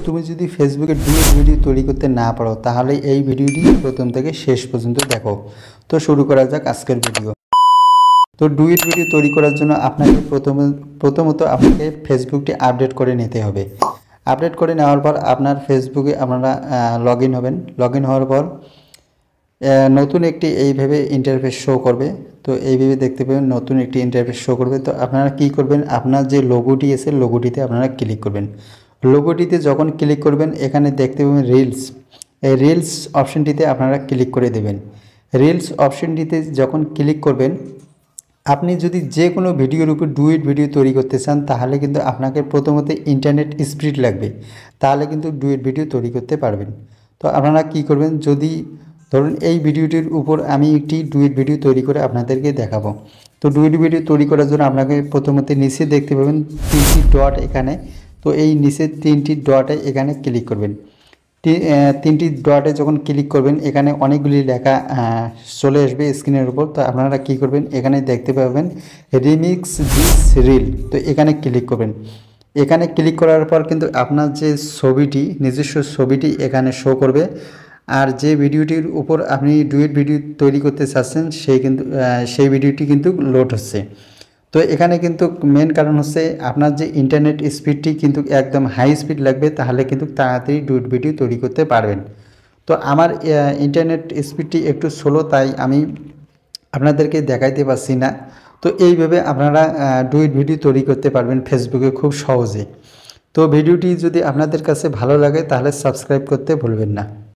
তুমি যদি ফেসবুকে ডুয়েট ভিডিও তৈরি করতে না পারো তাহলে এই ভিডিওটি প্রথম থেকে শেষ পর্যন্ত দেখো। তো শুরু করা যাক আজকের ভিডিও। তো ডুয়েট ভিডিও তৈরি করার জন্য আপনাকে প্রথমত আপনাকে ফেসবুকটি আপডেট করে নিতে হবে। আপডেট করে নেওয়ার পর আপনার ফেসবুকে আপনারা লগ ইন হবেন। লগ ইন হওয়ার পর নতুন একটি এইভাবে ইন্টারফেস শো করবে। তো এইভাবে দেখতে পাবেন নতুন একটি ইন্টারফেস শো করবে। তো আপনারা কি করবেন, আপনার যে লোগোটি আছে লোগোটিতে আপনারা ক্লিক করবেন। লোগোটিতে যখন ক্লিক করবেন এখানে দেখতে পাবেন রিলস। এই রিলস অপশনটিতে আপনারা ক্লিক করে দেবেন। রিলস অপশনটিতে যখন ক্লিক করবেন, আপনি যদি যে কোনো ভিডিওর উপর ডুয়েট ভিডিও তৈরি করতে চান তাহলে কিন্তু আপনাকে প্রথমত ইন্টারনেট স্পিড লাগবে, তাহলে কিন্তু ডুয়েট ভিডিও তৈরি করতে পারবেন। তো আপনারা কি করবেন, যদি ধরুন এই ভিডিওটির উপর আমি একটি ডুয়েট ভিডিও তৈরি করে আপনাদেরকে দেখাবো। তো ডুয়েট ভিডিও তৈরি করার জন্য আপনাকে প্রথমত নিচে দেখতে পাবেন 3টি ডট এখানে। তো এই নিচের 3টি ডটে এখানে ক্লিক করবেন। 3টি ডটে যখন ক্লিক করবেন এখানে অনেকগুলি লেখা চলে আসবে স্ক্রিনের উপর। তো আপনারা কি করবেন, এখানে দেখতে পাবেন রিমিক্স দিস রিল। তো এখানে ক্লিক করবেন। এখানে ক্লিক করার পর কিন্তু আপনার যে ছবিটি, নিজস্ব ছবিটি এখানে শো করবে। আর যে ভিডিওটির উপর আপনি ডুয়েট ভিডিও তৈরি করতে চাচ্ছেন সেই ভিডিওটি কিন্তু লোড হচ্ছে। তো এখানে কিন্তু মেন কারণ হচ্ছে আপনার যে ইন্টারনেট স্পিডটি কিন্তু একদম হাই স্পিড লাগবে, তাহলে কিন্তু তাড়াতাড়ি ডুয়েট ভিডিও তৈরি করতে পারবেন। তো আমার ইন্টারনেট স্পিডটি একটু স্লো, তাই আমি আপনাদেরকে দেখাইতে পারছি না। তো এইভাবে আপনারা ডুয়েট ভিডিও তৈরি করতে পারবেন ফেসবুকে খুব সহজে। তো ভিডিওটি যদি আপনাদের কাছে ভালো লাগে তাহলে সাবস্ক্রাইব করতে ভুলবেন না।